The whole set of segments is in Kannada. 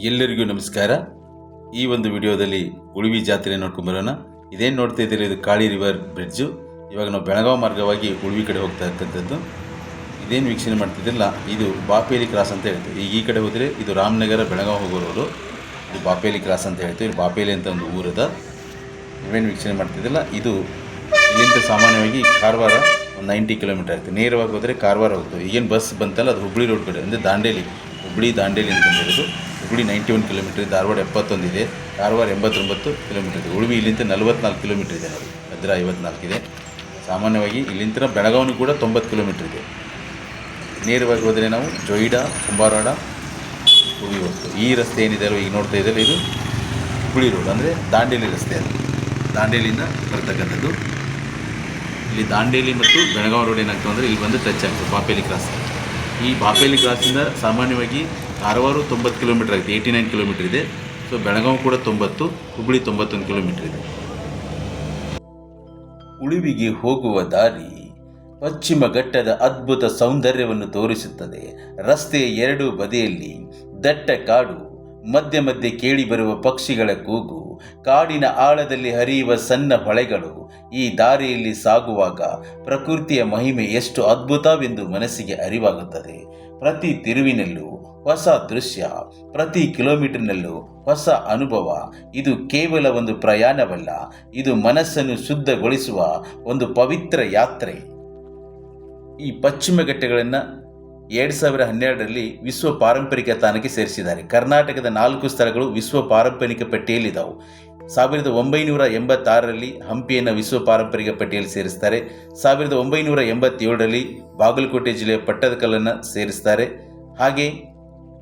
ಎಲ್ಲರಿಗೂ ನಮಸ್ಕಾರ. ಈ ಒಂದು ವಿಡಿಯೋದಲ್ಲಿ ಉಳಿವಿ ಜಾತ್ರೆ ನೋಡ್ಕೊಂಬರೋಣ. ಇದೇನು ನೋಡ್ತಾ ಇದ್ದೀರಿ, ಇದು ಕಾಳಿ ರಿವರ್ ಬ್ರಿಡ್ಜು. ಇವಾಗ ನಾವು ಬೆಳಗಾವಿ ಮಾರ್ಗವಾಗಿ ಉಳಿವಿ ಕಡೆ ಹೋಗ್ತಾ ಇರ್ತಕ್ಕಂಥದ್ದು. ಇದೇನು ವೀಕ್ಷಣೆ ಮಾಡ್ತಿದ್ದಿಲ್ಲ, ಇದು ಬಾಪೇಲಿ ಕ್ರಾಸ್ ಅಂತ ಹೇಳ್ತೀವಿ. ಈಗ ಈ ಕಡೆ ಹೋದರೆ ಇದು ರಾಮನಗರ ಬೆಳಗಾವಿ ಹೋಗೋ ರೋಡು, ಇದು ಬಾಪೇಲಿ ಕ್ರಾಸ್ ಅಂತ ಹೇಳ್ತೀವಿ. ಇದು ಬಾಪೇಲಿ ಅಂತ ಒಂದು ಊರದ. ನೀವೇನು ವೀಕ್ಷಣೆ ಮಾಡ್ತಿದ್ದಿಲ್ಲ, ಇದು ಇಲ್ಲಿಂದ ಸಾಮಾನ್ಯವಾಗಿ ಕಾರವಾರ ಒಂದು 90 ಕಿಲೋಮೀಟರ್ ಆಗುತ್ತೆ. ನೇರವಾಗಿ ಹೋದರೆ ಕಾರವಾರ ಹೋಗ್ತದೆ. ಈಗೇನು ಬಸ್ ಬಂತಲ್ಲ, ಅದು ಹುಬ್ಬಳ್ಳಿ ರೋಡ್ ಕಡೆ ಅಂದರೆ ದಾಂಡೇಲಿ, ಹುಬ್ಬಳ್ಳಿ ದಾಂಡೇಲಿ ಅಂತ ಬಂದಿರೋದು. ಹುಬ್ಬಳ್ಳಿ 91 ಕಿಲೋಮೀಟರ್, ಧಾರವಾಡ 71 ಇದೆ, ಕಾರವಾರ 89 ಕಿಲೋಮೀಟರ್ ಇದೆ. ಉಳಿವಿ ಇಲ್ಲಿಂದ 44 ಕಿಲೋಮೀಟರ್ ಇದೆ ನೋಡಿ, ಭದ್ರಾ 54 ಇದೆ. ಸಾಮಾನ್ಯವಾಗಿ ಇಲ್ಲಿಂದ ಬೆಳಗಾವಿನೂ ಕೂಡ 90 ಕಿಲೋಮೀಟರ್ ಇದೆ. ನೇರವಾಗಿ ಹೋದರೆ ನಾವು ಜೊಯ್ಡಾ, ಕುಂಬಾರವಾಡ, ಉಳಿವಿ ಹೋಗ್ತೇವೆ. ಈ ರಸ್ತೆ ಏನಿದೆ ಅಲ್ವ, ಈಗ ನೋಡ್ತಾ ಇದ್ದಾರೆ, ಇದು ಹುಬ್ಬಳ್ಳಿ ರೋಡ್ ಅಂದರೆ ದಾಂಡೇಲಿ ರಸ್ತೆ. ಅದು ದಾಂಡೇಲಿಯಿಂದ ಬರ್ತಕ್ಕಂಥದ್ದು. ಇಲ್ಲಿ ದಾಂಡೇಲಿ ಮತ್ತು ಬೆಳಗಾವಿ ರೋಡ್ ಏನಾಗ್ತದೆ ಅಂದರೆ ಇಲ್ಲಿ ಬಂದು ಟಚ್ ಆಗ್ತದೆ ಬಾಪೇಲಿ ಕ್ರಾಸ್. ಈ ಬಾಪೇಲಿ ಕ್ರಾಸಿಂದ ಸಾಮಾನ್ಯವಾಗಿ ಕಾರವಾರ 90 ಕಿಲೋಮೀಟರ್ ಆಗುತ್ತೆ, 89 ಕಿಲೋಮೀಟರ್ ಇದೆ. ಸೊ ಬೆಳಗಾವಿ ಕೂಡ 90, ಹುಬ್ಬಳ್ಳಿ 91 ಕಿಲೋಮೀಟರ್ ಇದೆ. ಉಳಿವಿಗೆ ಹೋಗುವ ದಾರಿ ಪಶ್ಚಿಮ ಘಟ್ಟದ ಅದ್ಭುತ ಸೌಂದರ್ಯವನ್ನು ತೋರಿಸುತ್ತದೆ. ರಸ್ತೆಯ ಎರಡೂ ಬದಿಯಲ್ಲಿ ದಟ್ಟ ಕಾಡು, ಮಧ್ಯೆ ಮಧ್ಯೆ ಕೇಳಿ ಬರುವ ಪಕ್ಷಿಗಳ ಕೂಗು, ಕಾಡಿನ ಆಳದಲ್ಲಿ ಹರಿಯುವ ಸಣ್ಣ ಹೊಳೆಗಳು. ಈ ದಾರಿಯಲ್ಲಿ ಸಾಗುವಾಗ ಪ್ರಕೃತಿಯ ಮಹಿಮೆ ಎಷ್ಟು ಅದ್ಭುತವೆಂದು ಮನಸ್ಸಿಗೆ ಅರಿವಾಗುತ್ತದೆ. ಪ್ರತಿ ತಿರುವಿನಲ್ಲೂ ಹೊಸ ದೃಶ್ಯ, ಪ್ರತಿ ಕಿಲೋಮೀಟರ್ನಲ್ಲೂ ಹೊಸ ಅನುಭವ. ಇದು ಕೇವಲ ಒಂದು ಪ್ರಯಾಣವಲ್ಲ, ಇದು ಮನಸ್ಸನ್ನು ಶುದ್ಧಗೊಳಿಸುವ ಒಂದು ಪವಿತ್ರ ಯಾತ್ರೆ. ಈ ಪಶ್ಚಿಮ ಘಟ್ಟಗಳನ್ನು 2012ರಲ್ಲಿ ವಿಶ್ವ ಪಾರಂಪರಿಕ ತಾಣಕ್ಕೆ ಸೇರಿಸಿದ್ದಾರೆ. ಕರ್ನಾಟಕದ 4 ಸ್ಥಳಗಳು ವಿಶ್ವ ಪಾರಂಪರಿಕ ಪಟ್ಟಿಯಲ್ಲಿದ್ದಾವೆ. 1986ರಲ್ಲಿ ಹಂಪಿಯನ್ನು ವಿಶ್ವ ಪಾರಂಪರಿಕ ಪಟ್ಟಿಯಲ್ಲಿ ಸೇರಿಸ್ತಾರೆ. 1987ರಲ್ಲಿ ಬಾಗಲಕೋಟೆ ಜಿಲ್ಲೆಯ ಪಟ್ಟದಕಲ್ಲನ್ನು ಸೇರಿಸ್ತಾರೆ. ಹಾಗೆ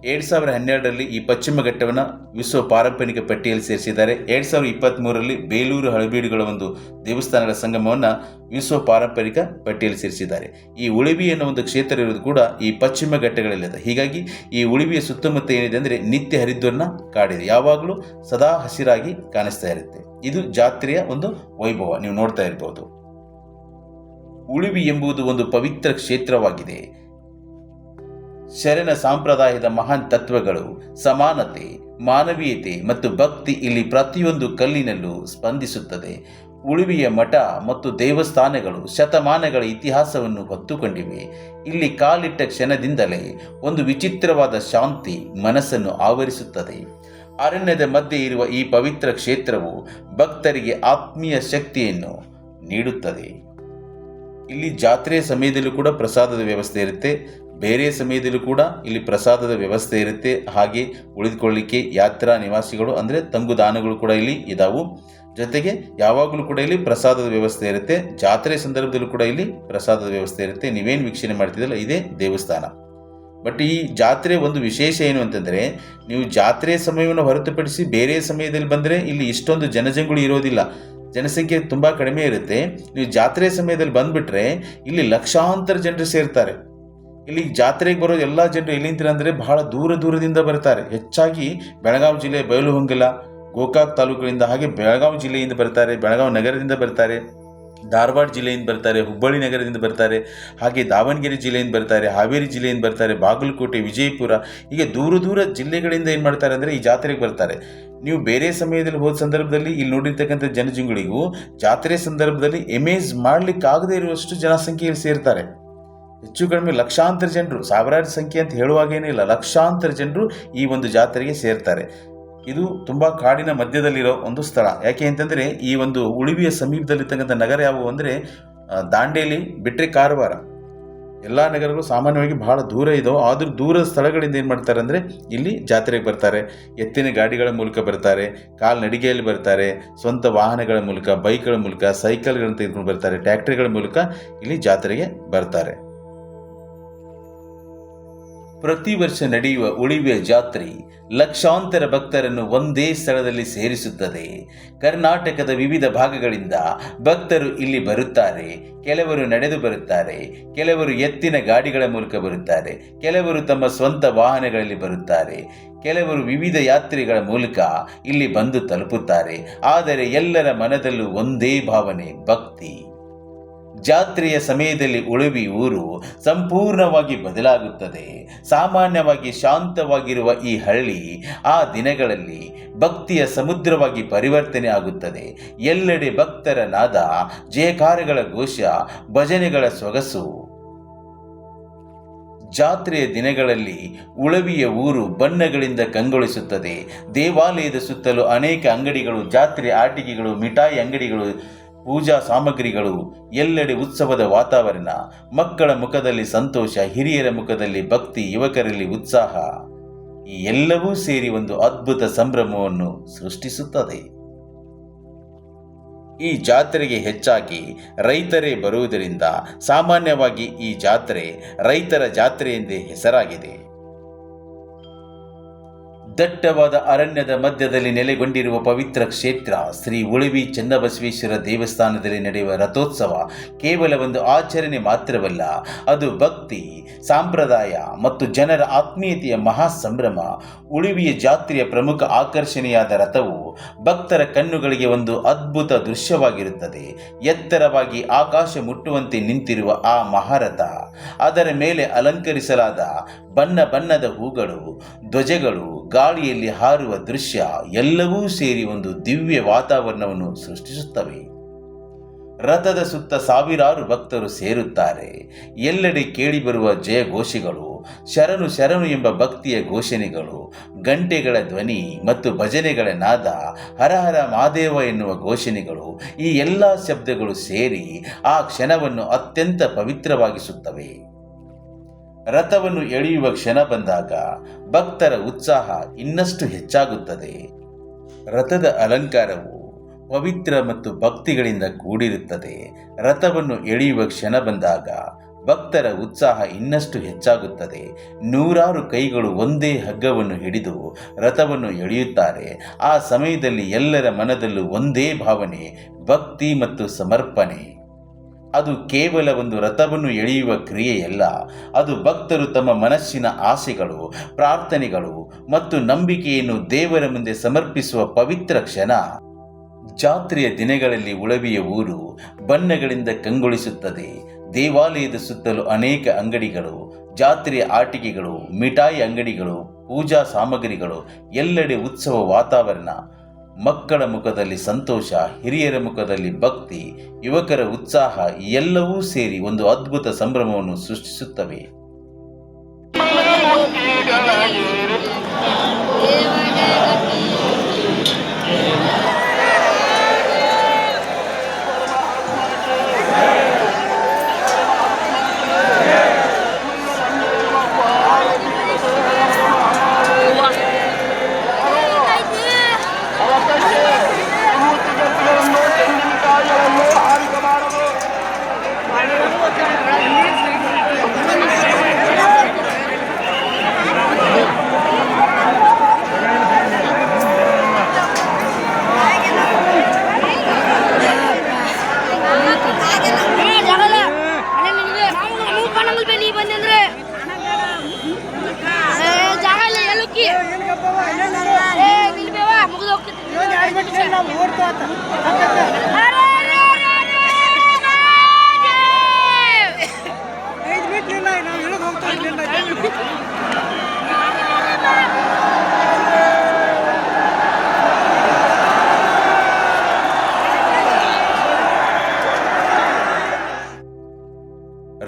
2012ರಲ್ಲಿ ಈ ಪಶ್ಚಿಮ ಘಟ್ಟವನ್ನು ವಿಶ್ವ ಪಾರಂಪರಿಕ ಪಟ್ಟಿಯಲ್ಲಿ ಸೇರಿಸಿದ್ದಾರೆ. 2023ರಲ್ಲಿ ಬೇಲೂರು ಹಳೆಬೀಡುಗಳ ಒಂದು ದೇವಸ್ಥಾನಗಳ ಸಂಗಮವನ್ನು ವಿಶ್ವ ಪಾರಂಪರಿಕ ಪಟ್ಟಿಯಲ್ಲಿ ಸೇರಿಸಿದ್ದಾರೆ. ಈ ಉಳಿವಿ ಅನ್ನೋ ಒಂದು ಕ್ಷೇತ್ರ ಇರೋದು ಕೂಡ ಈ ಪಶ್ಚಿಮ ಘಟ್ಟಗಳಲ್ಲಿದೆ. ಹೀಗಾಗಿ ಈ ಉಳಿವಿಯ ಸುತ್ತಮುತ್ತ ಏನಿದೆ ಅಂದರೆ ನಿತ್ಯ ಹರಿದ್ವರ್ಣ ಕಾಡಿದೆ, ಯಾವಾಗಲೂ ಸದಾ ಹಸಿರಾಗಿ ಕಾಣಿಸ್ತಾ ಇರುತ್ತೆ. ಇದು ಜಾತ್ರೆಯ ಒಂದು ವೈಭವ, ನೀವು ನೋಡ್ತಾ ಇರ್ಬೋದು. ಉಳಿವಿ ಎಂಬುದು ಒಂದು ಪವಿತ್ರ ಕ್ಷೇತ್ರವಾಗಿದೆ. ಶರಣ ಸಂಪ್ರದಾಯದ ಮಹಾನ್ ತತ್ವಗಳು, ಸಮಾನತೆ, ಮಾನವೀಯತೆ ಮತ್ತು ಭಕ್ತಿ ಇಲ್ಲಿ ಪ್ರತಿಯೊಂದು ಕಲ್ಲಿನಲ್ಲೂ ಸ್ಪಂದಿಸುತ್ತದೆ. ಉಳಿವಿಯ ಮಠ ಮತ್ತು ದೇವಸ್ಥಾನಗಳು ಶತಮಾನಗಳ ಇತಿಹಾಸವನ್ನು ಹೊತ್ತುಕೊಂಡಿವೆ. ಇಲ್ಲಿ ಕಾಲಿಟ್ಟ ಕ್ಷಣದಿಂದಲೇ ಒಂದು ವಿಚಿತ್ರವಾದ ಶಾಂತಿ ಮನಸ್ಸನ್ನು ಆವರಿಸುತ್ತದೆ. ಅರಣ್ಯದ ಮಧ್ಯೆ ಇರುವ ಈ ಪವಿತ್ರ ಕ್ಷೇತ್ರವು ಭಕ್ತರಿಗೆ ಆತ್ಮೀಯ ಶಕ್ತಿಯನ್ನು ನೀಡುತ್ತದೆ. ಇಲ್ಲಿ ಜಾತ್ರೆಯ ಸಮಯದಲ್ಲೂ ಕೂಡ ಪ್ರಸಾದದ ವ್ಯವಸ್ಥೆ ಇರುತ್ತೆ, ಬೇರೆ ಸಮಯದಲ್ಲೂ ಕೂಡ ಇಲ್ಲಿ ಪ್ರಸಾದದ ವ್ಯವಸ್ಥೆ ಇರುತ್ತೆ. ಹಾಗೆ ಉಳಿದುಕೊಳ್ಳಿಕ್ಕೆ ಯಾತ್ರಾ ನಿವಾಸಿಗಳು ಅಂದರೆ ತಂಗುದಾಣಗಳು ಕೂಡ ಇಲ್ಲಿ ಇದಾವು. ಜೊತೆಗೆ ಯಾವಾಗಲೂ ಕೂಡ ಇಲ್ಲಿ ಪ್ರಸಾದದ ವ್ಯವಸ್ಥೆ ಇರುತ್ತೆ. ಜಾತ್ರೆ ಸಂದರ್ಭದಲ್ಲೂ ಕೂಡ ಇಲ್ಲಿ ಪ್ರಸಾದದ ವ್ಯವಸ್ಥೆ ಇರುತ್ತೆ. ನೀವೇನು ವೀಕ್ಷಣೆ ಮಾಡ್ತಿದ್ದಲ್ಲ, ಇದೇ ದೇವಸ್ಥಾನ. ಬಟ್ ಈ ಜಾತ್ರೆ ಒಂದು ವಿಶೇಷ ಏನು ಅಂತಂದರೆ, ನೀವು ಜಾತ್ರೆ ಸಮಯವನ್ನು ಹೊರತುಪಡಿಸಿ ಬೇರೆ ಸಮಯದಲ್ಲಿ ಬಂದರೆ ಇಲ್ಲಿ ಇಷ್ಟೊಂದು ಜನಜಂಗುಳಿ ಇರೋದಿಲ್ಲ, ಜನಸಂಖ್ಯೆ ತುಂಬ ಕಡಿಮೆ ಇರುತ್ತೆ. ನೀವು ಜಾತ್ರೆ ಸಮಯದಲ್ಲಿ ಬಂದುಬಿಟ್ರೆ ಇಲ್ಲಿ ಲಕ್ಷಾಂತರ ಜನರು ಸೇರ್ತಾರೆ. ಇಲ್ಲಿ ಜಾತ್ರೆಗೆ ಬರೋ ಎಲ್ಲ ಜನರು ಎಲ್ಲಿಂದ ಅಂದರೆ ಬಹಳ ದೂರದಿಂದ ಬರ್ತಾರೆ. ಹೆಚ್ಚಾಗಿ ಬೆಳಗಾವಿ ಜಿಲ್ಲೆ ಬೈಲಹೊಂಗಲ, ಗೋಕಾಕ್ ತಾಲೂಕಿನಿಂದ, ಹಾಗೆ ಬೆಳಗಾವಿ ಜಿಲ್ಲೆಯಿಂದ ಬರ್ತಾರೆ, ಬೆಳಗಾವಿ ನಗರದಿಂದ ಬರ್ತಾರೆ, ಧಾರವಾಡ ಜಿಲ್ಲೆಯಿಂದ ಬರ್ತಾರೆ, ಹುಬ್ಬಳ್ಳಿ ನಗರದಿಂದ ಬರ್ತಾರೆ, ಹಾಗೆ ದಾವಣಗೆರೆ ಜಿಲ್ಲೆಯಿಂದ ಬರ್ತಾರೆ, ಹಾವೇರಿ ಜಿಲ್ಲೆಯಿಂದ ಬರ್ತಾರೆ, ಬಾಗಲಕೋಟೆ, ವಿಜಯಪುರ, ಹೀಗೆ ದೂರ ಜಿಲ್ಲೆಗಳಿಂದ ಏನು ಮಾಡ್ತಾರೆ ಅಂದರೆ ಈ ಜಾತ್ರೆಗೆ ಬರ್ತಾರೆ. ನೀವು ಬೇರೆ ಸಮಯದಲ್ಲಿ ಹೋದ ಸಂದರ್ಭದಲ್ಲಿ ಇಲ್ಲಿ ನೋಡಿರ್ತಕ್ಕಂಥ ಜನಜಂಗುಳಿಗೂ ಜಾತ್ರೆ ಸಂದರ್ಭದಲ್ಲಿ ಎಮೇಜ್ ಮಾಡಲಿಕ್ಕಾಗದೇ ಇರುವಷ್ಟು ಜನಸಂಖ್ಯೆಯಲ್ಲಿ ಸೇರ್ತಾರೆ. ಹೆಚ್ಚು ಕಡಿಮೆ ಲಕ್ಷಾಂತರ ಜನರು, ಸಾವಿರಾರು ಸಂಖ್ಯೆ ಅಂತ ಹೇಳುವಾಗೇನೇ ಇಲ್ಲ, ಲಕ್ಷಾಂತರ ಜನರು ಈ ಒಂದು ಜಾತ್ರೆಗೆ ಸೇರ್ತಾರೆ. ಇದು ತುಂಬ ಕಾಡಿನ ಮಧ್ಯದಲ್ಲಿರೋ ಒಂದು ಸ್ಥಳ. ಯಾಕೆ ಅಂತಂದರೆ ಈ ಒಂದು ಉಳಿವಿಯ ಸಮೀಪದಲ್ಲಿರ್ತಕ್ಕಂಥ ನಗರ ಯಾವುವು ಅಂದರೆ ದಾಂಡೇಲಿ ಬಿಟ್ಟರೆ ಕಾರವಾರ. ಎಲ್ಲ ನಗರಗಳು ಸಾಮಾನ್ಯವಾಗಿ ಬಹಳ ದೂರ ಇದಾವೆ. ಆದರೂ ದೂರದ ಸ್ಥಳಗಳಿಂದ ಏನು ಮಾಡ್ತಾರೆ ಅಂದರೆ ಇಲ್ಲಿ ಜಾತ್ರೆಗೆ ಬರ್ತಾರೆ. ಎತ್ತಿನ ಗಾಡಿಗಳ ಮೂಲಕ ಬರ್ತಾರೆ, ಕಾಲ್ನಡಿಗೆಯಲ್ಲಿ ಬರ್ತಾರೆ, ಸ್ವಂತ ವಾಹನಗಳ ಮೂಲಕ, ಬೈಕ್ಗಳ ಮೂಲಕ, ಸೈಕಲ್ಗಳನ್ನು ತೆಗೆದುಕೊಂಡು ಬರ್ತಾರೆ, ಟ್ಯಾಕ್ಟ್ರಿಗಳ ಮೂಲಕ ಇಲ್ಲಿ ಜಾತ್ರೆಗೆ ಬರ್ತಾರೆ. ಪ್ರತಿ ವರ್ಷ ನಡೆಯುವ ಉಳಿವಿಯ ಜಾತ್ರೆ ಲಕ್ಷಾಂತರ ಭಕ್ತರನ್ನು ಒಂದೇ ಸ್ಥಳದಲ್ಲಿ ಸೇರಿಸುತ್ತದೆ. ಕರ್ನಾಟಕದ ವಿವಿಧ ಭಾಗಗಳಿಂದ ಭಕ್ತರು ಇಲ್ಲಿ ಬರುತ್ತಾರೆ. ಕೆಲವರು ನಡೆದು ಬರುತ್ತಾರೆ, ಕೆಲವರು ಎತ್ತಿನ ಗಾಡಿಗಳ ಮೂಲಕ ಬರುತ್ತಾರೆ, ಕೆಲವರು ತಮ್ಮ ಸ್ವಂತ ವಾಹನಗಳಲ್ಲಿ ಬರುತ್ತಾರೆ, ಕೆಲವರು ವಿವಿಧ ಯಾತ್ರೆಗಳ ಮೂಲಕ ಇಲ್ಲಿ ಬಂದು ತಲುಪುತ್ತಾರೆ. ಆದರೆ ಎಲ್ಲರ ಮನದಲ್ಲೂ ಒಂದೇ ಭಾವನೆ, ಭಕ್ತಿ. ಜಾತ್ರೆಯ ಸಮಯದಲ್ಲಿ ಉಳುವಿ ಊರು ಸಂಪೂರ್ಣವಾಗಿ ಬದಲಾಗುತ್ತದೆ. ಸಾಮಾನ್ಯವಾಗಿ ಶಾಂತವಾಗಿರುವ ಈ ಹಳ್ಳಿ ಆ ದಿನಗಳಲ್ಲಿ ಭಕ್ತಿಯ ಸಮುದ್ರವಾಗಿ ಪರಿವರ್ತನೆ ಆಗುತ್ತದೆ. ಎಲ್ಲೆಡೆ ಭಕ್ತರ ನಾದ, ಜಯಕಾರಗಳ ಘೋಷ, ಭಜನೆಗಳ ಸೊಗಸು. ಜಾತ್ರೆಯ ದಿನಗಳಲ್ಲಿ ಉಳವಿಯ ಊರು ಬಣ್ಣಗಳಿಂದ ಕಂಗೊಳಿಸುತ್ತದೆ. ದೇವಾಲಯದ ಸುತ್ತಲೂ ಅನೇಕ ಅಂಗಡಿಗಳು, ಜಾತ್ರೆ ಆಟಿಕೆಗಳು, ಮಿಠಾಯಿ ಅಂಗಡಿಗಳು, ಪೂಜಾ ಸಾಮಗ್ರಿಗಳು, ಎಲ್ಲೆಡೆ ಉತ್ಸವದ ವಾತಾವರಣ. ಮಕ್ಕಳ ಮುಖದಲ್ಲಿ ಸಂತೋಷ, ಹಿರಿಯರ ಮುಖದಲ್ಲಿ ಭಕ್ತಿ, ಯುವಕರಲ್ಲಿ ಉತ್ಸಾಹ. ಈ ಎಲ್ಲವೂ ಸೇರಿ ಒಂದು ಅದ್ಭುತ ಸಂಭ್ರಮವನ್ನು ಸೃಷ್ಟಿಸುತ್ತದೆ. ಈ ಜಾತ್ರೆಗೆ ಹೆಚ್ಚಾಗಿ ರೈತರೇ ಬರುವುದರಿಂದ ಸಾಮಾನ್ಯವಾಗಿ ಈ ಜಾತ್ರೆ ರೈತರ ಜಾತ್ರೆ ಎಂದೇ ಹೆಸರಾಗಿದೆ. ದಟ್ಟವಾದ ಅರಣ್ಯದ ಮಧ್ಯದಲ್ಲಿ ನೆಲೆಗೊಂಡಿರುವ ಪವಿತ್ರ ಕ್ಷೇತ್ರ ಶ್ರೀ ಉಳುವಿ ಚನ್ನಬಸವೇಶ್ವರ ದೇವಸ್ಥಾನದಲ್ಲಿ ನಡೆಯುವ ರಥೋತ್ಸವ ಕೇವಲ ಒಂದು ಆಚರಣೆ ಮಾತ್ರವಲ್ಲ, ಅದು ಭಕ್ತಿ, ಸಂಪ್ರದಾಯ ಮತ್ತು ಜನರ ಆತ್ಮೀಯತೆಯ ಮಹಾ ಸಂಭ್ರಮ. ಉಳುವಿಯ ಜಾತ್ರೆಯ ಪ್ರಮುಖ ಆಕರ್ಷಣೆಯಾದ ರಥವು ಭಕ್ತರ ಕಣ್ಣುಗಳಿಗೆ ಒಂದು ಅದ್ಭುತ ದೃಶ್ಯವಾಗಿರುತ್ತದೆ. ಎತ್ತರವಾಗಿ ಆಕಾಶ ಮುಟ್ಟುವಂತೆ ನಿಂತಿರುವ ಆ ಮಹಾರಥ, ಅದರ ಮೇಲೆ ಅಲಂಕರಿಸಲಾದ ಬಣ್ಣ ಬಣ್ಣದ ಹೂಗಳು, ಧ್ವಜಗಳು, ಗಾಳಿಯಲ್ಲಿ ಹಾರುವ ದೃಶ್ಯ ಎಲ್ಲವೂ ಸೇರಿ ಒಂದು ದಿವ್ಯ ವಾತಾವರಣವನ್ನು ಸೃಷ್ಟಿಸುತ್ತವೆ. ರಥದ ಸುತ್ತ ಸಾವಿರಾರು ಭಕ್ತರು ಸೇರುತ್ತಾರೆ. ಎಲ್ಲೆಡೆ ಕೇಳಿಬರುವ ಜಯಘೋಷಗಳು, ಶರಣು ಶರಣು ಎಂಬ ಭಕ್ತಿಯ ಘೋಷಣೆಗಳು, ಗಂಟೆಗಳ ಧ್ವನಿ ಮತ್ತು ಭಜನೆಗಳ ನಾದ, ಹರಹರ ಮಹಾದೇವ ಎನ್ನುವ ಘೋಷಣೆಗಳು, ಈ ಎಲ್ಲ ಶಬ್ದಗಳು ಸೇರಿ ಆ ಕ್ಷಣವನ್ನು ಅತ್ಯಂತ ಪವಿತ್ರವಾಗಿಸುತ್ತವೆ. ರಥವನ್ನು ಎಳೆಯುವ ಕ್ಷಣ ಬಂದಾಗ ಭಕ್ತರ ಉತ್ಸಾಹ ಇನ್ನಷ್ಟು ಹೆಚ್ಚಾಗುತ್ತದೆ. ರಥದ ಅಲಂಕಾರವು ಪವಿತ್ರ ಮತ್ತು ಭಕ್ತಿಗಳಿಂದ ಕೂಡಿರುತ್ತದೆ. ರಥವನ್ನು ಎಳೆಯುವ ಕ್ಷಣ ಬಂದಾಗ ಭಕ್ತರ ಉತ್ಸಾಹ ಇನ್ನಷ್ಟು ಹೆಚ್ಚಾಗುತ್ತದೆ. ನೂರಾರು ಕೈಗಳು ಒಂದೇ ಹಗ್ಗವನ್ನು ಹಿಡಿದು ರಥವನ್ನು ಎಳೆಯುತ್ತಾರೆ. ಆ ಸಮಯದಲ್ಲಿ ಎಲ್ಲರ ಮನದಲ್ಲೂ ಒಂದೇ ಭಾವನೆ, ಭಕ್ತಿ ಮತ್ತು ಸಮರ್ಪಣೆ. ಅದು ಕೇವಲ ಒಂದು ರಥವನ್ನು ಎಳೆಯುವ ಕ್ರಿಯೆಯಲ್ಲ, ಅದು ಭಕ್ತರು ತಮ್ಮ ಮನಸ್ಸಿನ ಆಸೆಗಳು, ಪ್ರಾರ್ಥನೆಗಳು ಮತ್ತು ನಂಬಿಕೆಯನ್ನು ದೇವರ ಮುಂದೆ ಸಮರ್ಪಿಸುವ ಪವಿತ್ರ ಕ್ಷಣ. ಜಾತ್ರೆಯ ದಿನಗಳಲ್ಲಿ ಉಳವಿಯ ಊರು ಬಣ್ಣಗಳಿಂದ ಕಂಗೊಳಿಸುತ್ತದೆ. ದೇವಾಲಯದ ಸುತ್ತಲೂ ಅನೇಕ ಅಂಗಡಿಗಳು, ಜಾತ್ರೆಯ ಆಟಿಕೆಗಳು, ಮಿಠಾಯಿ ಅಂಗಡಿಗಳು, ಪೂಜಾ ಸಾಮಗ್ರಿಗಳು, ಎಲ್ಲೆಡೆ ಉತ್ಸವ ವಾತಾವರಣ. ಮಕ್ಕಳ ಮುಖದಲ್ಲಿ ಸಂತೋಷ, ಹಿರಿಯರ ಮುಖದಲ್ಲಿ ಭಕ್ತಿ, ಯುವಕರ ಉತ್ಸಾಹ, ಎಲ್ಲವೂ ಸೇರಿ ಒಂದು ಅದ್ಭುತ ಸಂಭ್ರಮವನ್ನು ಸೃಷ್ಟಿಸುತ್ತವೆ.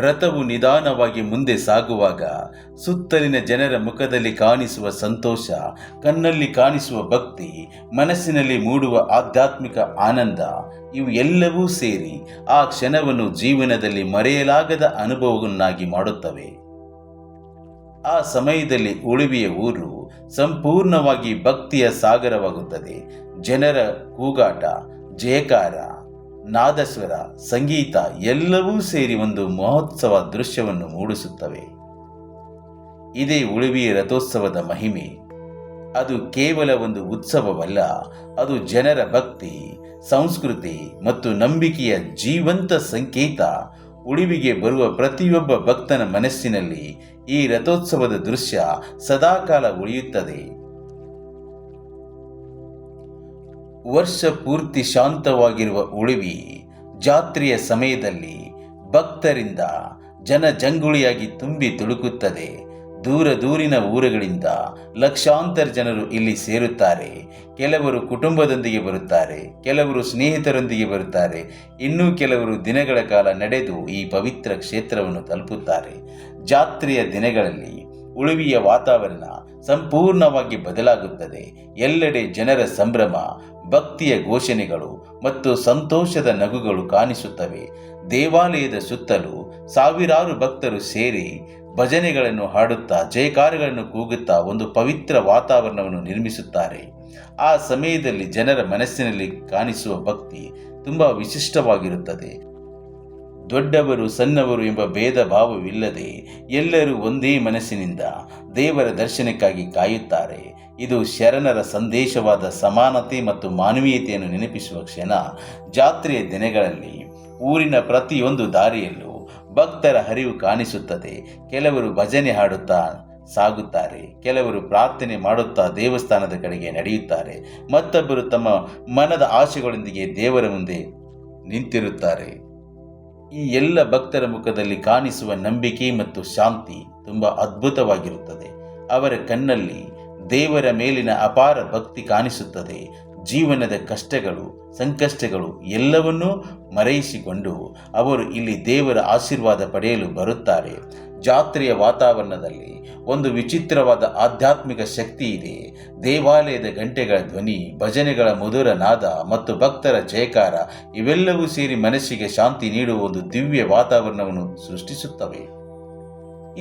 ರಥವು ನಿಧಾನವಾಗಿ ಮುಂದೆ ಸಾಗುವಾಗ ಸುತ್ತಲಿನ ಜನರ ಮುಖದಲ್ಲಿ ಕಾಣಿಸುವ ಸಂತೋಷ, ಕಣ್ಣಲ್ಲಿ ಕಾಣಿಸುವ ಭಕ್ತಿ, ಮನಸ್ಸಿನಲ್ಲಿ ಮೂಡುವ ಆಧ್ಯಾತ್ಮಿಕ ಆನಂದ, ಇವು ಎಲ್ಲವೂ ಸೇರಿ ಆ ಕ್ಷಣವನ್ನು ಜೀವನದಲ್ಲಿ ಮರೆಯಲಾಗದ ಅನುಭವವನ್ನಾಗಿ ಮಾಡುತ್ತವೆ. ಆ ಸಮಯದಲ್ಲಿ ಉಳುವಿಯ ಊರು ಸಂಪೂರ್ಣವಾಗಿ ಭಕ್ತಿಯ ಸಾಗರವಾಗುತ್ತದೆ. ಜನರ ಕೂಗಾಟ, ಜಯಕಾರ, ನಾದಸ್ವರ, ಸಂಗೀತ ಎಲ್ಲವೂ ಸೇರಿ ಒಂದು ಮಹೋತ್ಸವ ದೃಶ್ಯವನ್ನು ಮೂಡಿಸುತ್ತವೆ. ಇದೇ ಉಳುವಿಯ ರಥೋತ್ಸವದ ಮಹಿಮೆ. ಅದು ಕೇವಲ ಒಂದು ಉತ್ಸವವಲ್ಲ, ಅದು ಜನರ ಭಕ್ತಿ, ಸಂಸ್ಕೃತಿ ಮತ್ತು ನಂಬಿಕೆಯ ಜೀವಂತ ಸಂಕೇತ. ಉಳುವಿಗೆ ಬರುವ ಪ್ರತಿಯೊಬ್ಬ ಭಕ್ತನ ಮನಸ್ಸಿನಲ್ಲಿ ಈ ರಥೋತ್ಸವದ ದೃಶ್ಯ ಸದಾಕಾಲ ಉಳಿಯುತ್ತದೆ. ವರ್ಷ ಪೂರ್ತಿ ಶಾಂತವಾಗಿರುವ ಉಳುವಿ ಜಾತ್ರೆಯ ಸಮಯದಲ್ಲಿ ಭಕ್ತರಿಂದ ಜನಜಂಗುಳಿಯಾಗಿ ತುಂಬಿ ತುಳುಕುತ್ತದೆ. ದೂರಿನ ಊರುಗಳಿಂದ ಲಕ್ಷಾಂತರ ಜನರು ಇಲ್ಲಿ ಸೇರುತ್ತಾರೆ. ಕೆಲವರು ಕುಟುಂಬದೊಂದಿಗೆ ಬರುತ್ತಾರೆ, ಕೆಲವರು ಸ್ನೇಹಿತರೊಂದಿಗೆ ಬರುತ್ತಾರೆ, ಇನ್ನೂ ಕೆಲವರು ದಿನಗಳ ಕಾಲ ನಡೆದು ಈ ಪವಿತ್ರ ಕ್ಷೇತ್ರವನ್ನು ತಲುಪುತ್ತಾರೆ. ಜಾತ್ರೆಯ ದಿನಗಳಲ್ಲಿ ಉಳುವಿಯ ವಾತಾವರಣ ಸಂಪೂರ್ಣವಾಗಿ ಬದಲಾಗುತ್ತದೆ. ಎಲ್ಲೆಡೆ ಜನರ ಸಂಭ್ರಮ, ಭಕ್ತಿಯ ಘೋಷಣೆಗಳು ಮತ್ತು ಸಂತೋಷದ ನಗುಗಳು ಕಾಣಿಸುತ್ತವೆ. ದೇವಾಲಯದ ಸುತ್ತಲೂ ಸಾವಿರಾರು ಭಕ್ತರು ಸೇರಿ ಭಜನೆಗಳನ್ನು ಹಾಡುತ್ತಾ, ಜಯಕಾರಗಳನ್ನು ಕೂಗುತ್ತಾ ಒಂದು ಪವಿತ್ರ ವಾತಾವರಣವನ್ನು ನಿರ್ಮಿಸುತ್ತಾರೆ. ಆ ಸಮಯದಲ್ಲಿ ಜನರ ಮನಸ್ಸಿನಲ್ಲಿ ಕಾಣಿಸುವ ಭಕ್ತಿ ತುಂಬ ವಿಶಿಷ್ಟವಾಗಿರುತ್ತದೆ. ದೊಡ್ಡವರು ಸಣ್ಣವರು ಎಂಬ ಭೇದ ಭಾವವಿಲ್ಲದೆ ಎಲ್ಲರೂ ಒಂದೇ ಮನಸ್ಸಿನಿಂದ ದೇವರ ದರ್ಶನಕ್ಕಾಗಿ ಕಾಯುತ್ತಾರೆ. ಇದು ಶರಣರ ಸಂದೇಶವಾದ ಸಮಾನತೆ ಮತ್ತು ಮಾನವೀಯತೆಯನ್ನು ನೆನಪಿಸುವ ಕ್ಷಣ. ಜಾತ್ರೆಯ ದಿನಗಳಲ್ಲಿ ಊರಿನ ಪ್ರತಿಯೊಂದು ದಾರಿಯಲ್ಲೂ ಭಕ್ತರ ಹರಿವು ಕಾಣಿಸುತ್ತದೆ. ಕೆಲವರು ಭಜನೆ ಹಾಡುತ್ತಾ ಸಾಗುತ್ತಾರೆ, ಕೆಲವರು ಪ್ರಾರ್ಥನೆ ಮಾಡುತ್ತಾ ದೇವಸ್ಥಾನದ ಕಡೆಗೆ ನಡೆಯುತ್ತಾರೆ, ಮತ್ತೊಬ್ಬರು ತಮ್ಮ ಮನದ ಆಶೆಗಳೊಂದಿಗೆ ದೇವರ ಮುಂದೆ ನಿಂತಿರುತ್ತಾರೆ. ಈ ಎಲ್ಲ ಭಕ್ತರ ಮುಖದಲ್ಲಿ ಕಾಣಿಸುವ ನಂಬಿಕೆ ಮತ್ತು ಶಾಂತಿ ತುಂಬ ಅದ್ಭುತವಾಗಿರುತ್ತದೆ. ಅವರ ಕಣ್ಣಲ್ಲಿ ದೇವರ ಮೇಲಿನ ಅಪಾರ ಭಕ್ತಿ ಕಾಣಿಸುತ್ತದೆ. ಜೀವನದ ಕಷ್ಟಗಳು, ಸಂಕಷ್ಟಗಳು ಎಲ್ಲವನ್ನೂ ಮರೆಯಿಸಿಕೊಂಡು ಅವರು ಇಲ್ಲಿ ದೇವರ ಆಶೀರ್ವಾದ ಪಡೆಯಲು ಬರುತ್ತಾರೆ. ಜಾತ್ರೆಯ ವಾತಾವರಣದಲ್ಲಿ ಒಂದು ವಿಚಿತ್ರವಾದ ಆಧ್ಯಾತ್ಮಿಕ ಶಕ್ತಿ ಇದೆ. ದೇವಾಲಯದ ಗಂಟೆಗಳ ಧ್ವನಿ, ಭಜನೆಗಳ ಮಧುರ ನಾದ ಮತ್ತು ಭಕ್ತರ ಜಯಕಾರ ಇವೆಲ್ಲವೂ ಸೇರಿ ಮನಸ್ಸಿಗೆ ಶಾಂತಿ ನೀಡುವ ಒಂದು ದಿವ್ಯ ವಾತಾವರಣವನ್ನು ಸೃಷ್ಟಿಸುತ್ತವೆ.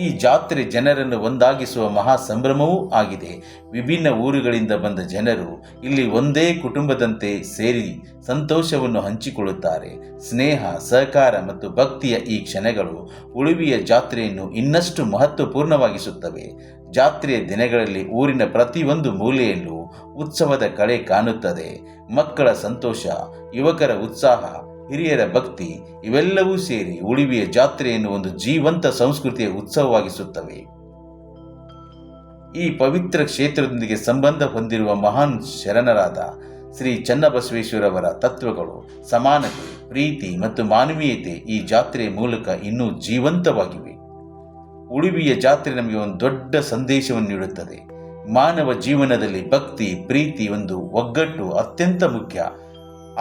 ಈ ಜಾತ್ರೆ ಜನರನ್ನು ಒಂದಾಗಿಸುವ ಮಹಾ ಸಂಭ್ರಮವೂ ಆಗಿದೆ. ವಿಭಿನ್ನ ಊರುಗಳಿಂದ ಬಂದ ಜನರು ಇಲ್ಲಿ ಒಂದೇ ಕುಟುಂಬದಂತೆ ಸೇರಿ ಸಂತೋಷವನ್ನು ಹಂಚಿಕೊಳ್ಳುತ್ತಾರೆ. ಸ್ನೇಹ, ಸಹಕಾರ ಮತ್ತು ಭಕ್ತಿಯ ಈ ಕ್ಷಣಗಳು ಉಳುವಿಯ ಜಾತ್ರೆಯನ್ನು ಇನ್ನಷ್ಟು ಮಹತ್ವಪೂರ್ಣವಾಗಿಸುತ್ತವೆ. ಜಾತ್ರೆಯ ದಿನಗಳಲ್ಲಿ ಊರಿನ ಪ್ರತಿಯೊಂದು ಮೂಲೆಯಲ್ಲೂ ಉತ್ಸವದ ಕಳೆ ಕಾಣುತ್ತದೆ. ಮಕ್ಕಳ ಸಂತೋಷ, ಯುವಕರ ಉತ್ಸಾಹ, ಹಿರಿಯರ ಭಕ್ತಿ ಇವೆಲ್ಲವೂ ಸೇರಿ ಉಳುವಿಯ ಜಾತ್ರೆಯನ್ನು ಒಂದು ಜೀವಂತ ಸಂಸ್ಕೃತಿಯ ಉತ್ಸವವಾಗಿಸುತ್ತವೆ. ಈ ಪವಿತ್ರ ಕ್ಷೇತ್ರದೊಂದಿಗೆ ಸಂಬಂಧ ಹೊಂದಿರುವ ಮಹಾನ್ ಶರಣರಾದ ಶ್ರೀ ಚನ್ನಬಸವೇಶ್ವರವರ ತತ್ವಗಳು, ಸಮಾನತೆ, ಪ್ರೀತಿ ಮತ್ತು ಮಾನವೀಯತೆ ಈ ಜಾತ್ರೆಯ ಮೂಲಕ ಇನ್ನೂ ಜೀವಂತವಾಗಿವೆ. ಉಳುವಿಯ ಜಾತ್ರೆ ನಮಗೆ ಒಂದು ದೊಡ್ಡ ಸಂದೇಶವನ್ನು ನೀಡುತ್ತದೆ. ಮಾನವ ಜೀವನದಲ್ಲಿ ಭಕ್ತಿ, ಪ್ರೀತಿ, ಒಂದು ಒಗ್ಗಟ್ಟು ಅತ್ಯಂತ ಮುಖ್ಯ.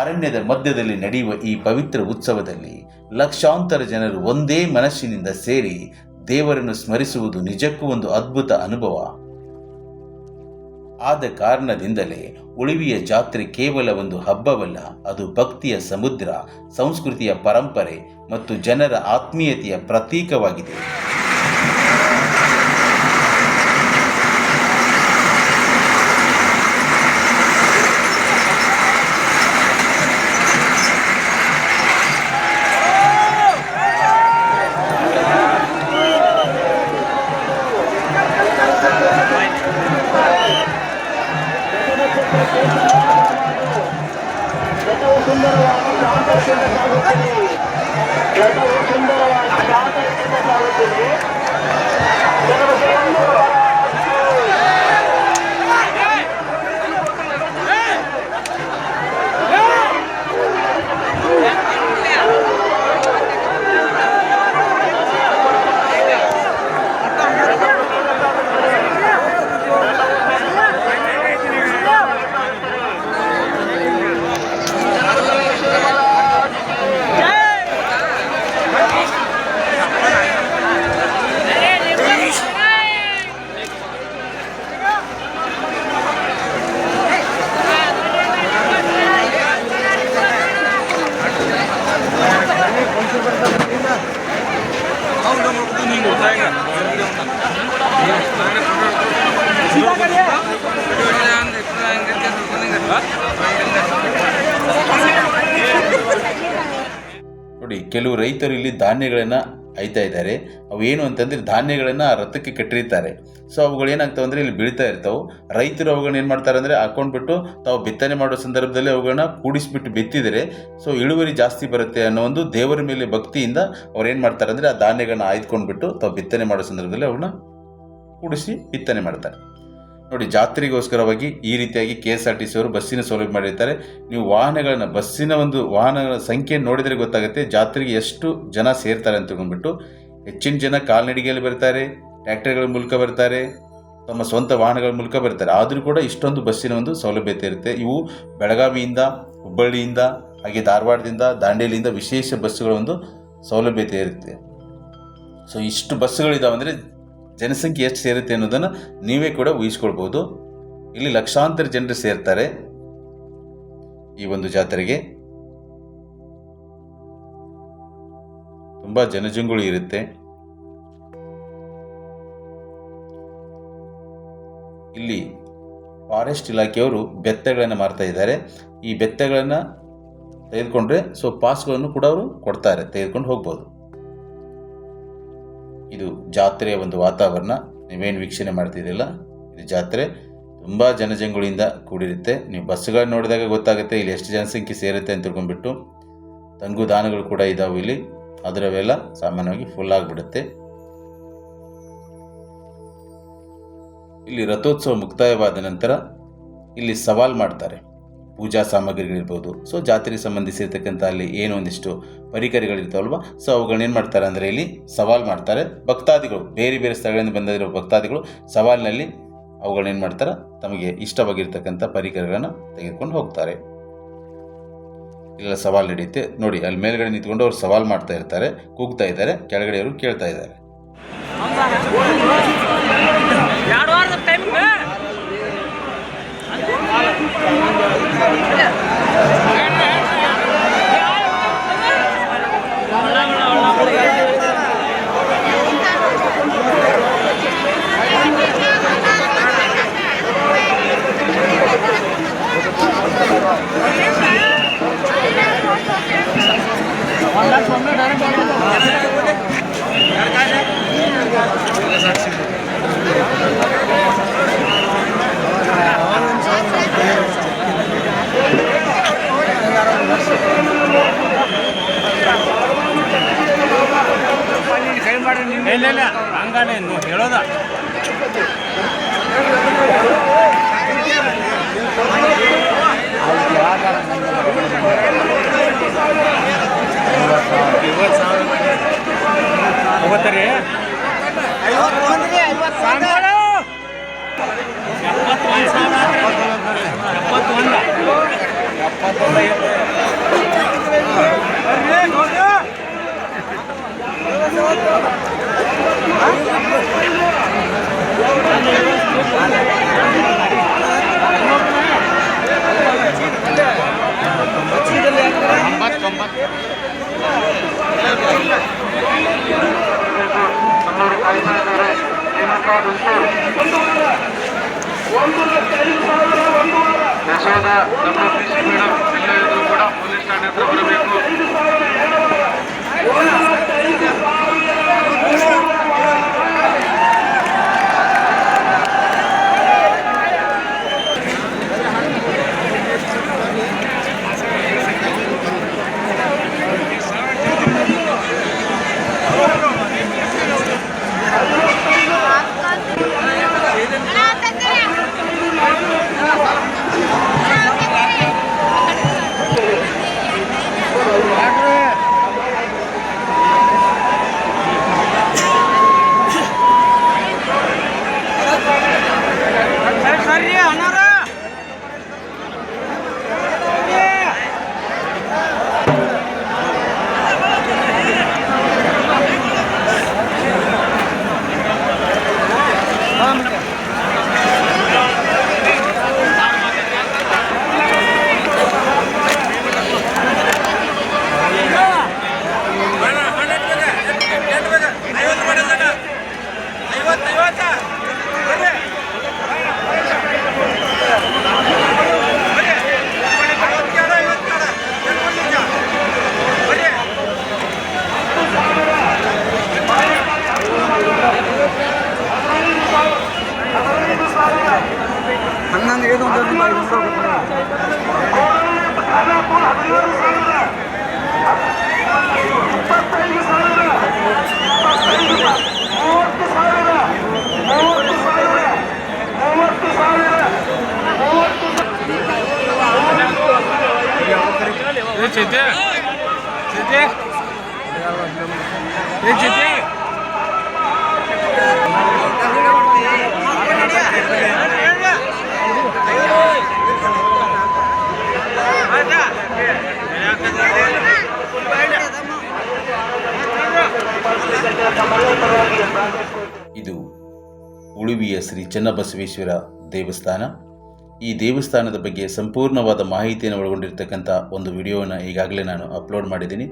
ಅರಣ್ಯದ ಮಧ್ಯದಲ್ಲಿ ನಡೆಯುವ ಈ ಪವಿತ್ರ ಉತ್ಸವದಲ್ಲಿ ಲಕ್ಷಾಂತರ ಜನರು ಒಂದೇ ಮನಸ್ಸಿನಿಂದ ಸೇರಿ ದೇವರನ್ನು ಸ್ಮರಿಸುವುದು ನಿಜಕ್ಕೂ ಒಂದು ಅದ್ಭುತ ಅನುಭವ. ಆದ ಕಾರಣದಿಂದಲೇ ಉಳುವಿಯ ಜಾತ್ರೆ ಕೇವಲ ಒಂದು ಹಬ್ಬವಲ್ಲ, ಅದು ಭಕ್ತಿಯ ಸಮುದ್ರ, ಸಂಸ್ಕೃತಿಯ ಪರಂಪರೆ ಮತ್ತು ಜನರ ಆತ್ಮೀಯತೆಯ ಪ್ರತೀಕವಾಗಿದೆ. ನೋಡಿ, ಕೆಲವು ರೈತರು ಇಲ್ಲಿ ಧಾನ್ಯಗಳನ್ನು ಆಯ್ತಾ ಇದ್ದಾರೆ. ಅವು ಏನು ಅಂತಂದರೆ ಧಾನ್ಯಗಳನ್ನು ರಥಕ್ಕೆ ಕಟ್ಟಿರ್ತಾರೆ. ಸೊ ಅವುಗಳು ಏನಾಗ್ತವೆ ಅಂದರೆ ಇಲ್ಲಿ ಬೀಳ್ತಾ ಇರ್ತಾವೆ. ರೈತರು ಅವುಗಳನ್ನ ಏನು ಮಾಡ್ತಾರೆ ಅಂದರೆ ಹಾಕೊಂಡ್ಬಿಟ್ಟು ತಾವು ಬಿತ್ತನೆ ಮಾಡೋ ಸಂದರ್ಭದಲ್ಲಿ ಅವುಗಳನ್ನ ಕೂಡಿಸ್ಬಿಟ್ಟು ಬಿತ್ತಿದರೆ ಸೊ ಇಳುವರಿ ಜಾಸ್ತಿ ಬರುತ್ತೆ ಅನ್ನೋ ಒಂದು ದೇವರ ಮೇಲೆ ಭಕ್ತಿಯಿಂದ ಅವ್ರು ಏನು ಮಾಡ್ತಾರೆ ಅಂದರೆ ಆ ಧಾನ್ಯಗಳನ್ನ ಆಯ್ದುಕೊಂಡ್ಬಿಟ್ಟು ತಾವು ಬಿತ್ತನೆ ಮಾಡೋ ಸಂದರ್ಭದಲ್ಲಿ ಅವುಗಳನ್ನ ಕೂಡಿಸಿ ಬಿತ್ತನೆ ಮಾಡ್ತಾರೆ. ನೋಡಿ, ಜಾತ್ರೆಗೋಸ್ಕರವಾಗಿ ಈ ರೀತಿಯಾಗಿ KSRTC ಅವರು ಬಸ್ಸಿನ ಸೌಲಭ್ಯ ಮಾಡಿರ್ತಾರೆ. ನೀವು ಬಸ್ಸಿನ ಒಂದು ವಾಹನಗಳ ಸಂಖ್ಯೆ ನೋಡಿದರೆ ಗೊತ್ತಾಗುತ್ತೆ ಜಾತ್ರೆಗೆ ಎಷ್ಟು ಜನ ಸೇರ್ತಾರೆ ಅಂತ ತಿಳ್ಕೊಂಡ್ಬಿಟ್ಟು. ಹೆಚ್ಚಿನ ಜನ ಕಾಲ್ನಡಿಗೆಯಲ್ಲಿ ಬರ್ತಾರೆ, ಟ್ರ್ಯಾಕ್ಟರ್ಗಳ ಮೂಲಕ ಬರ್ತಾರೆ, ತಮ್ಮ ಸ್ವಂತ ವಾಹನಗಳ ಮೂಲಕ ಬರ್ತಾರೆ. ಆದರೂ ಕೂಡ ಇಷ್ಟೊಂದು ಬಸ್ಸಿನ ಒಂದು ಸೌಲಭ್ಯತೆ ಇರುತ್ತೆ. ಇವು ಬೆಳಗಾವಿಯಿಂದ, ಹುಬ್ಬಳ್ಳಿಯಿಂದ, ಹಾಗೆ ಧಾರವಾಡದಿಂದ, ದಾಂಡೇಲಿಯಿಂದ ವಿಶೇಷ ಬಸ್ಸುಗಳ ಒಂದು ಸೌಲಭ್ಯತೆ ಇರುತ್ತೆ. ಸೊ ಇಷ್ಟು ಬಸ್ಸುಗಳಿದಾವೆ ಅಂದರೆ ಜನಸಂಖ್ಯೆ ಎಷ್ಟು ಸೇರುತ್ತೆ ಅನ್ನೋದನ್ನು ನೀವೇ ಕೂಡ ಊಹಿಸ್ಕೊಳ್ಬೋದು. ಇಲ್ಲಿ ಲಕ್ಷಾಂತರ ಜನರು ಸೇರ್ತಾರೆ ಈ ಒಂದು ಜಾತ್ರೆಗೆ. ತುಂಬ ಜನಜಂಗುಳಿ ಇರುತ್ತೆ. ಇಲ್ಲಿ ಫಾರೆಸ್ಟ್ ಇಲಾಖೆಯವರು ಬೆತ್ತಗಳನ್ನು ಮಾರ್ತಾ ಇದ್ದಾರೆ. ಈ ಬೆತ್ತಗಳನ್ನು ತೆಗೆದುಕೊಂಡ್ರೆ ಪಾಸ್ಗಳನ್ನು ಕೂಡ ಅವರು ಕೊಡ್ತಾರೆ, ತೆಗೆದುಕೊಂಡು ಹೋಗ್ಬೋದು. ಇದು ಜಾತ್ರೆಯ ಒಂದು ವಾತಾವರಣ. ನೀವೇನು ವೀಕ್ಷಣೆ ಮಾಡ್ತಿದ್ದಿಲ್ಲ, ಇದು ಜಾತ್ರೆ ತುಂಬ ಜನಜಂಗುಳಿಯಿಂದ ಕೂಡಿರುತ್ತೆ. ನೀವು ಬಸ್ಸುಗಳನ್ನ ನೋಡಿದಾಗ ಗೊತ್ತಾಗುತ್ತೆ ಇಲ್ಲಿ ಎಷ್ಟು ಜನಸಂಖ್ಯೆ ಸೇರುತ್ತೆ ಅಂತ ತಿಳ್ಕೊಂಡ್ಬಿಟ್ಟು. ತಂಗುದಾಣಗಳು ಕೂಡ ಇದಾವೆ ಇಲ್ಲಿ, ಅದರವೆಲ್ಲ ಸಾಮಾನ್ಯವಾಗಿ ಫುಲ್ ಆಗಿಬಿಡುತ್ತೆ. ಇಲ್ಲಿ ರಥೋತ್ಸವ ಮುಕ್ತಾಯವಾದ ನಂತರ ಇಲ್ಲಿ ಸವಾಲ್ ಮಾಡ್ತಾರೆ. ಪೂಜಾ ಸಾಮಗ್ರಿಗಳಿರ್ಬೋದು, ಜಾತ್ರೆಗೆ ಸಂಬಂಧಿಸಿರ್ತಕ್ಕಂಥ ಅಲ್ಲಿ ಏನೋ ಒಂದಿಷ್ಟು ಪರಿಕರಗಳಿರ್ತಾವಲ್ವ, ಅವುಗಳನ್ನೇನು ಮಾಡ್ತಾರೆ ಅಂದರೆ ಇಲ್ಲಿ ಸವಾಲ್ ಮಾಡ್ತಾರೆ. ಭಕ್ತಾದಿಗಳು, ಬೇರೆ ಬೇರೆ ಸ್ಥಳಗಳಿಂದ ಬಂದಿರೋ ಭಕ್ತಾದಿಗಳು ಸವಾಲಿನಲ್ಲಿ ಅವುಗಳನ್ನೇನು ಮಾಡ್ತಾರೆ, ತಮಗೆ ಇಷ್ಟವಾಗಿರ್ತಕ್ಕಂಥ ಪರಿಕರಗಳನ್ನು ತೆಗೆದುಕೊಂಡು ಹೋಗ್ತಾರೆ. ಇಲ್ಲ ಸವಾಲ್ ನಡೆಯುತ್ತೆ ನೋಡಿ, ಅಲ್ಲಿ ಮೇಲ್ಗಡೆ ನಿಂತ್ಕೊಂಡು ಅವ್ರು ಸವಾಲ್ ಮಾಡ್ತಾ ಇರ್ತಾರೆ, ಕೂಗ್ತಾ ಇದ್ದಾರೆ, ಕೆಳಗಡೆ ಅವರು ಕೇಳ್ತಾ ಇದ್ದಾರೆ. ಇಲ್ಲ ಹಂಗಾನೆ ಹೇಳೋದ ಹೋಗ್ತಾರೆ 1,05,000 ಯಶೋಧ WPC ಮೇಡಮ್ ಎಲ್ಲರೂ ಕೂಡ ಪೊಲೀಸ್ ಠಾಣೆ ಹತ್ರ ಬರಬೇಕು. ಇದು ಉಳುವಿಯ ಶ್ರೀ ಚನ್ನಬಸವೇಶ್ವರ ದೇವಸ್ಥಾನ. ಈ ದೇವಸ್ಥಾನದ ಬಗ್ಗೆ ಸಂಪೂರ್ಣವಾದ ಮಾಹಿತಿಯನ್ನು ಒಳಗೊಂಡಿರ್ತಕ್ಕಂಥ ಒಂದು ವಿಡಿಯೋನ ಈಗಾಗಲೇ ನಾನು ಅಪ್ಲೋಡ್ ಮಾಡಿದ್ದೀನಿ.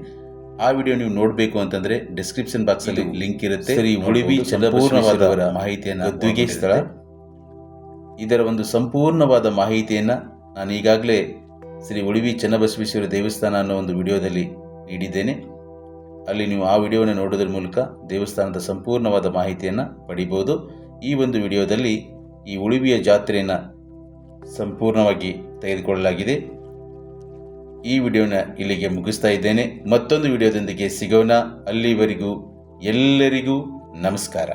ಆ ವಿಡಿಯೋ ನೀವು ನೋಡಬೇಕು ಅಂತಂದರೆ ಡಿಸ್ಕ್ರಿಪ್ಷನ್ ಬಾಕ್ಸಲ್ಲಿ ಲಿಂಕ್ ಇರುತ್ತೆ. ಶ್ರೀ ಉಳುವಿ ಚನ್ನಬಸವೇಶ್ವರರ ಮಾಹಿತಿಯನ್ನು ಗದ್ದುಗೆ ಸ್ಥಳ, ಇದರ ಒಂದು ಸಂಪೂರ್ಣವಾದ ಮಾಹಿತಿಯನ್ನು ನಾನು ಈಗಾಗಲೇ ಶ್ರೀ ಉಳುವಿ ಚನ್ನಬಸವೇಶ್ವರ ದೇವಸ್ಥಾನ ಅನ್ನೋ ಒಂದು ವಿಡಿಯೋದಲ್ಲಿ ನೀಡಿದ್ದೇನೆ. ಅಲ್ಲಿ ನೀವು ಆ ವಿಡಿಯೋವನ್ನು ನೋಡೋದ್ರ ಮೂಲಕ ದೇವಸ್ಥಾನದ ಸಂಪೂರ್ಣವಾದ ಮಾಹಿತಿಯನ್ನು ಪಡಿಬೋದು. ಈ ಒಂದು ವಿಡಿಯೋದಲ್ಲಿ ಈ ಉಳುವಿಯ ಜಾತ್ರೆಯನ್ನು ಸಂಪೂರ್ಣವಾಗಿ ತೆಗೆದುಕೊಳ್ಳಲಾಗಿದೆ. ಈ ವಿಡಿಯೋನ ಇಲ್ಲಿಗೆ ಮುಗಿಸ್ತಾ ಇದ್ದೇನೆ. ಮತ್ತೊಂದು ವಿಡಿಯೋದೊಂದಿಗೆ ಸಿಗೋಣ. ಅಲ್ಲಿವರೆಗೂ ಎಲ್ಲರಿಗೂ ನಮಸ್ಕಾರ.